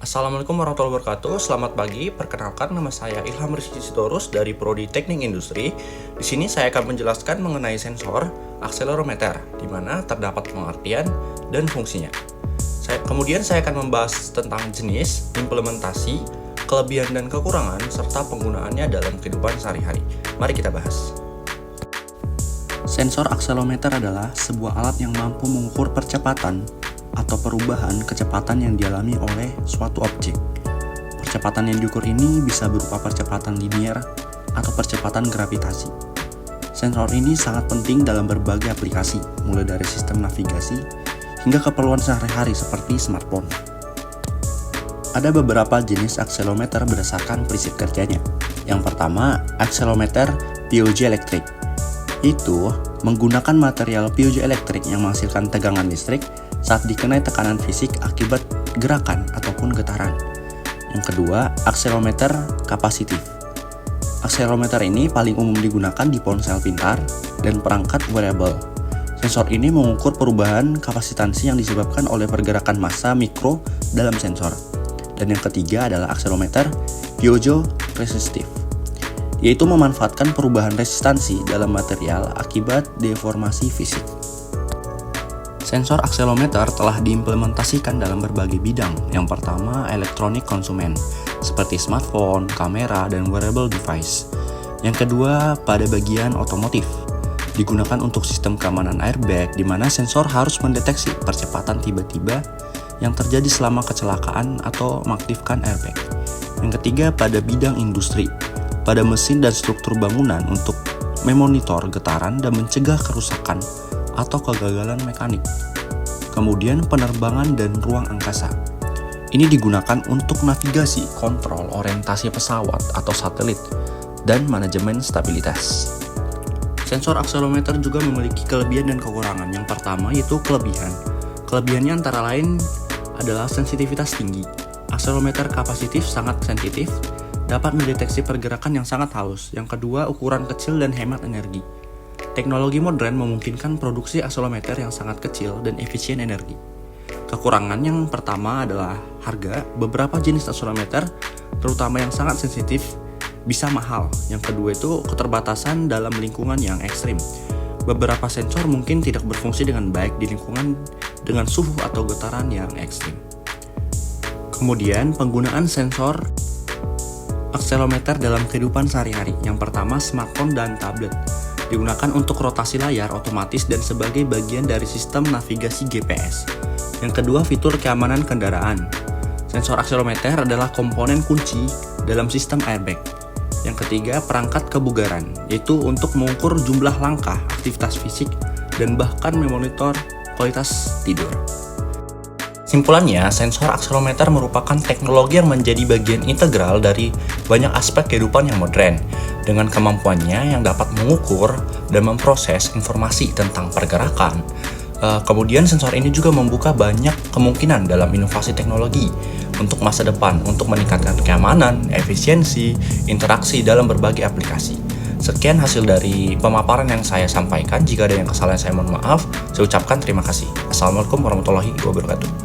Assalamualaikum warahmatullahi wabarakatuh. Selamat pagi. Perkenalkan, nama saya Ilham Rizky Sitorus dari Prodi Teknik Industri. Di sini saya akan menjelaskan mengenai sensor akselerometer, di mana terdapat pengertian dan fungsinya. Kemudian saya akan membahas tentang jenis, implementasi, kelebihan dan kekurangan, serta penggunaannya dalam kehidupan sehari-hari. Mari kita bahas. Sensor akselerometer adalah sebuah alat yang mampu mengukur percepatan atau perubahan kecepatan yang dialami oleh suatu objek. Percepatan yang diukur ini bisa berupa percepatan linier atau percepatan gravitasi. Sensor ini sangat penting dalam berbagai aplikasi, mulai dari sistem navigasi hingga keperluan sehari-hari seperti smartphone. Ada beberapa jenis akselerometer berdasarkan prinsip kerjanya. Yang pertama, akselerometer piezoelektrik. Itu menggunakan material piezoelektrik yang menghasilkan tegangan listrik saat dikenai tekanan fisik akibat gerakan ataupun getaran. Yang kedua, akselerometer kapasitif. Akselerometer ini paling umum digunakan di ponsel pintar dan perangkat wearable. Sensor ini mengukur perubahan kapasitansi yang disebabkan oleh pergerakan massa mikro dalam sensor. Dan yang ketiga adalah akselerometer piezoresistif, yaitu memanfaatkan perubahan resistansi dalam material akibat deformasi fisik. Sensor akselerometer telah diimplementasikan dalam berbagai bidang. Yang pertama, elektronik konsumen, seperti smartphone, kamera, dan wearable device. Yang kedua, pada bagian otomotif, digunakan untuk sistem keamanan airbag, di mana sensor harus mendeteksi percepatan tiba-tiba yang terjadi selama kecelakaan atau mengaktifkan airbag. Yang ketiga, pada bidang industri, pada mesin dan struktur bangunan untuk memonitor getaran dan mencegah kerusakan atau kegagalan mekanik. Kemudian penerbangan dan ruang angkasa. Ini digunakan untuk navigasi, kontrol, orientasi pesawat atau satelit, dan manajemen stabilitas. Sensor akselerometer juga memiliki kelebihan dan kekurangan. Yang pertama yaitu kelebihan. Kelebihannya antara lain adalah sensitivitas tinggi. Akselerometer kapasitif sangat sensitif, dapat mendeteksi pergerakan yang sangat halus. Yang kedua, ukuran kecil dan hemat energi. Teknologi modern memungkinkan produksi akselerometer yang sangat kecil dan efisien energi. Kekurangan yang pertama adalah harga. Beberapa jenis akselerometer, terutama yang sangat sensitif, bisa mahal. Yang kedua itu keterbatasan dalam lingkungan yang ekstrim. Beberapa sensor mungkin tidak berfungsi dengan baik di lingkungan dengan suhu atau getaran yang ekstrim. Kemudian penggunaan sensor akselerometer dalam kehidupan sehari-hari. Yang pertama, smartphone dan tablet. Digunakan untuk rotasi layar otomatis dan sebagai bagian dari sistem navigasi GPS. Yang kedua, fitur keamanan kendaraan. Sensor akselerometer adalah komponen kunci dalam sistem airbag. Yang ketiga, perangkat kebugaran, yaitu untuk mengukur jumlah langkah, aktivitas fisik, dan bahkan memonitor kualitas tidur. Simpulannya, sensor akselerometer merupakan teknologi yang menjadi bagian integral dari banyak aspek kehidupan yang modern, dengan kemampuannya yang dapat mengukur dan memproses informasi tentang pergerakan. Kemudian sensor ini juga membuka banyak kemungkinan dalam inovasi teknologi untuk masa depan, untuk meningkatkan keamanan, efisiensi, interaksi dalam berbagai aplikasi. Sekian hasil dari pemaparan yang saya sampaikan. Jika ada yang kesalahan, saya mohon maaf. Saya ucapkan terima kasih. Assalamualaikum warahmatullahi wabarakatuh.